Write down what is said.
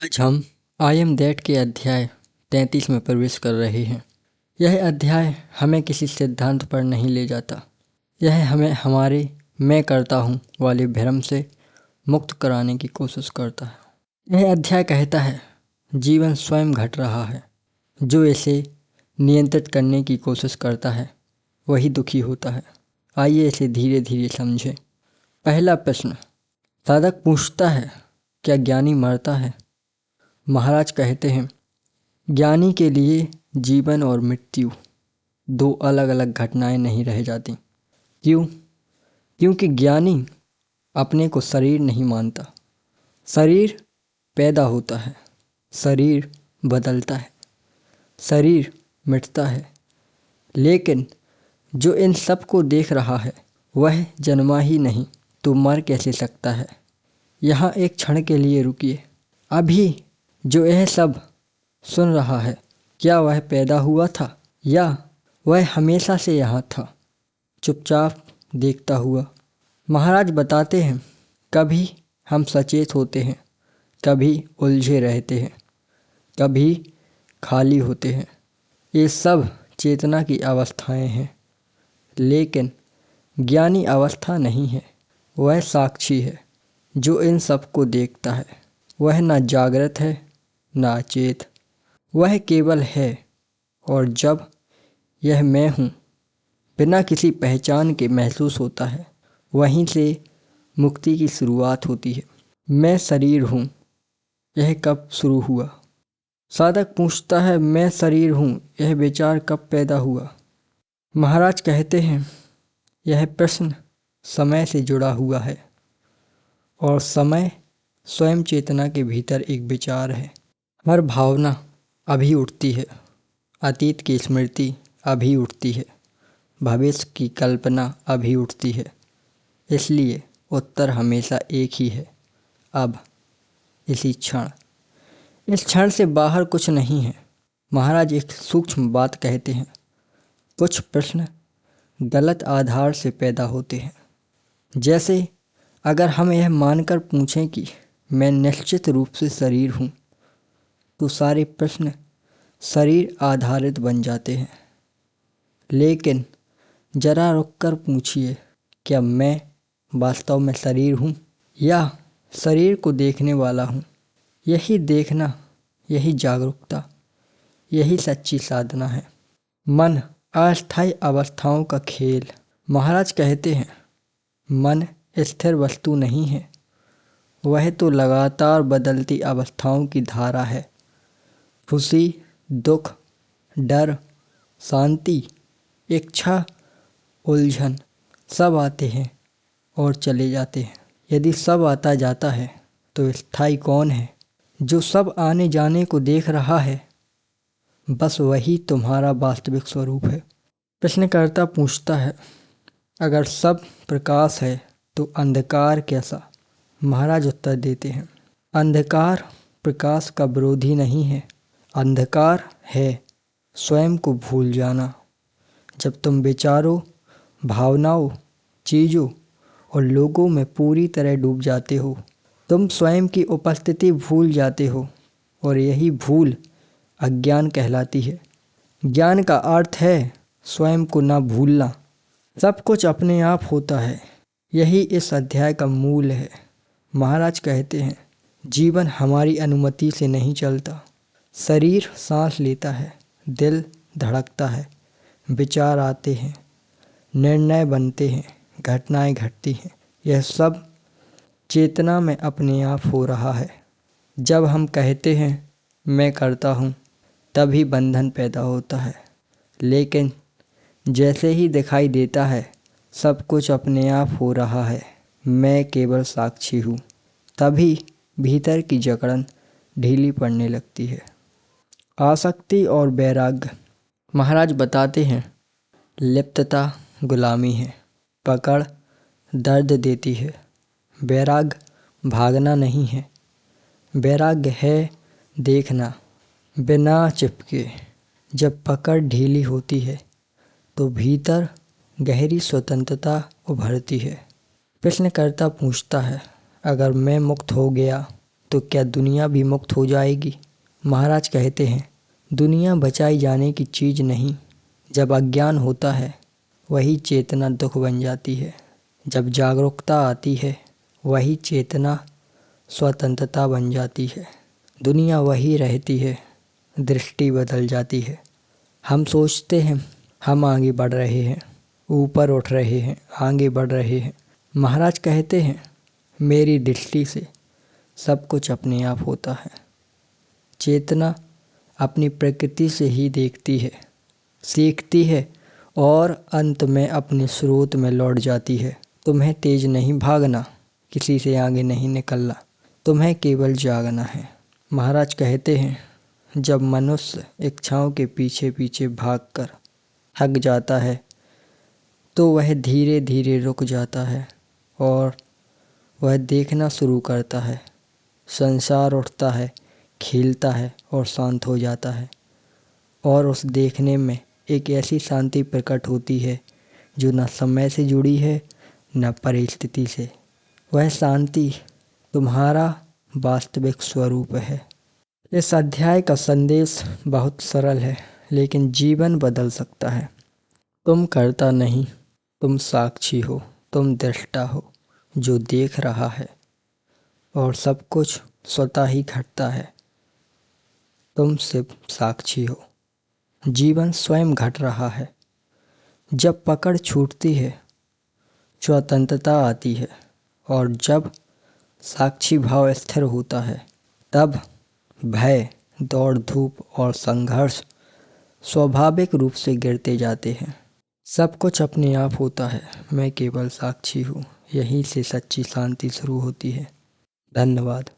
आज हम I am that के अध्याय 33 में प्रवेश कर रहे हैं। यह अध्याय हमें किसी सिद्धांत पर नहीं ले जाता। यह हमें हमारे मैं करता हूँ वाले भ्रम से मुक्त कराने की कोशिश करता है। यह अध्याय कहता है जीवन स्वयं घट रहा है। जो इसे नियंत्रित करने की कोशिश करता है वही दुखी होता है। आइए इसे धीरे धीरे समझें। पहला प्रश्न, साधक पूछता है क्या ज्ञानी मरता है? महाराज कहते हैं ज्ञानी के लिए जीवन और मृत्यु दो अलग अलग घटनाएं नहीं रह जाती। क्यों? क्योंकि ज्ञानी अपने को शरीर नहीं मानता। शरीर पैदा होता है, शरीर बदलता है, शरीर मिटता है, लेकिन जो इन सब को देख रहा है वह जन्मा ही नहीं तो मर कैसे सकता है? यहाँ एक क्षण के लिए रुकिए। अभी जो यह सब सुन रहा है, क्या वह पैदा हुआ था या वह हमेशा से यहाँ था चुपचाप देखता हुआ? महाराज बताते हैं कभी हम सचेत होते हैं, कभी उलझे रहते हैं, कभी खाली होते हैं। ये सब चेतना की अवस्थाएं हैं, लेकिन ज्ञानी अवस्था नहीं है। वह साक्षी है जो इन सब को देखता है। वह ना जागृत है ना अचेत, वह केवल है। और जब यह मैं हूँ बिना किसी पहचान के महसूस होता है, वहीं से मुक्ति की शुरुआत होती है। मैं शरीर हूँ, यह कब शुरू हुआ? साधक पूछता है मैं शरीर हूँ, यह विचार कब पैदा हुआ? महाराज कहते हैं यह प्रश्न समय से जुड़ा हुआ है, और समय स्वयं चेतना के भीतर एक विचार है। हर भावना अभी उठती है, अतीत की स्मृति अभी उठती है, भविष्य की कल्पना अभी उठती है। इसलिए उत्तर हमेशा एक ही है, अब, इसी क्षण। इस क्षण से बाहर कुछ नहीं है। महाराज एक सूक्ष्म बात कहते हैं, कुछ प्रश्न गलत आधार से पैदा होते हैं। जैसे अगर हम यह मानकर पूछें कि मैं निश्चित रूप से शरीर हूँ, तो सारे प्रश्न शरीर आधारित बन जाते हैं। लेकिन जरा रुककर पूछिए, क्या मैं वास्तव में शरीर हूँ या शरीर को देखने वाला हूँ? यही देखना, यही जागरूकता, यही सच्ची साधना है। मन अस्थायी अवस्थाओं का खेल। महाराज कहते हैं मन स्थिर वस्तु नहीं है, वह तो लगातार बदलती अवस्थाओं की धारा है। खुशी, दुख, डर, शांति, इच्छा, उलझन सब आते हैं और चले जाते हैं। यदि सब आता जाता है तो स्थायी कौन है? जो सब आने जाने को देख रहा है, बस वही तुम्हारा वास्तविक स्वरूप है। प्रश्नकर्ता पूछता है अगर सब प्रकाश है तो अंधकार कैसा? महाराज उत्तर देते हैं अंधकार प्रकाश का विरोधी नहीं है। अंधकार है स्वयं को भूल जाना। जब तुम विचारों, भावनाओं, चीज़ों और लोगों में पूरी तरह डूब जाते हो, तुम स्वयं की उपस्थिति भूल जाते हो, और यही भूल अज्ञान कहलाती है। ज्ञान का अर्थ है स्वयं को ना भूलना। सब कुछ अपने आप होता है, यही इस अध्याय का मूल है। महाराज कहते हैं जीवन हमारी अनुमति से नहीं चलता। शरीर सांस लेता है, दिल धड़कता है, विचार आते हैं, निर्णय बनते हैं, घटनाएं घटती हैं। यह सब चेतना में अपने आप हो रहा है। जब हम कहते हैं मैं करता हूँ, तभी बंधन पैदा होता है। लेकिन जैसे ही दिखाई देता है सब कुछ अपने आप हो रहा है, मैं केवल साक्षी हूँ, तभी भीतर की जकड़न ढीली पड़ने लगती है। आसक्ति और वैराग्य। महाराज बताते हैं लिप्तता गुलामी है, पकड़ दर्द देती है। वैराग्य भागना नहीं है, वैराग्य है देखना बिना चिपके। जब पकड़ ढीली होती है तो भीतर गहरी स्वतंत्रता उभरती है। प्रश्नकर्ता पूछता है अगर मैं मुक्त हो गया तो क्या दुनिया भी मुक्त हो जाएगी? महाराज कहते हैं, दुनिया बचाई जाने की चीज़ नहीं। जब अज्ञान होता है वही चेतना दुख बन जाती है। जब जागरूकता आती है वही चेतना स्वतंत्रता बन जाती है। दुनिया वही रहती है, दृष्टि बदल जाती है। हम सोचते हैं हम आगे बढ़ रहे हैं, ऊपर उठ रहे हैं, आगे बढ़ रहे हैं। महाराज कहते हैं, मेरी दृष्टि से सब कुछ अपने आप होता है। चेतना अपनी प्रकृति से ही देखती है, सीखती है और अंत में अपने स्रोत में लौट जाती है। तुम्हें तेज नहीं भागना, किसी से आगे नहीं निकलना, तुम्हें केवल जागना है। महाराज कहते हैं, जब मनुष्य इच्छाओं के पीछे पीछे भागकर थक जाता है तो वह धीरे धीरे रुक जाता है और वह देखना शुरू करता है। संसार उठता है, खिलता है और शांत हो जाता है। और उस देखने में एक ऐसी शांति प्रकट होती है जो न समय से जुड़ी है न परिस्थिति से। वह शांति तुम्हारा वास्तविक स्वरूप है। इस अध्याय का संदेश बहुत सरल है लेकिन जीवन बदल सकता है। तुम कर्ता नहीं, तुम साक्षी हो, तुम दृष्टा हो जो देख रहा है और सब कुछ स्वतः ही घटता है। तुम सिर्फ साक्षी हो, जीवन स्वयं घट रहा है। जब पकड़ छूटती है स्वतंत्रता आती है और जब साक्षी भाव स्थिर होता है तब भय, दौड़ धूप और संघर्ष स्वाभाविक रूप से गिरते जाते हैं। सब कुछ अपने आप होता है, मैं केवल साक्षी हूँ। यहीं से सच्ची शांति शुरू होती है। धन्यवाद।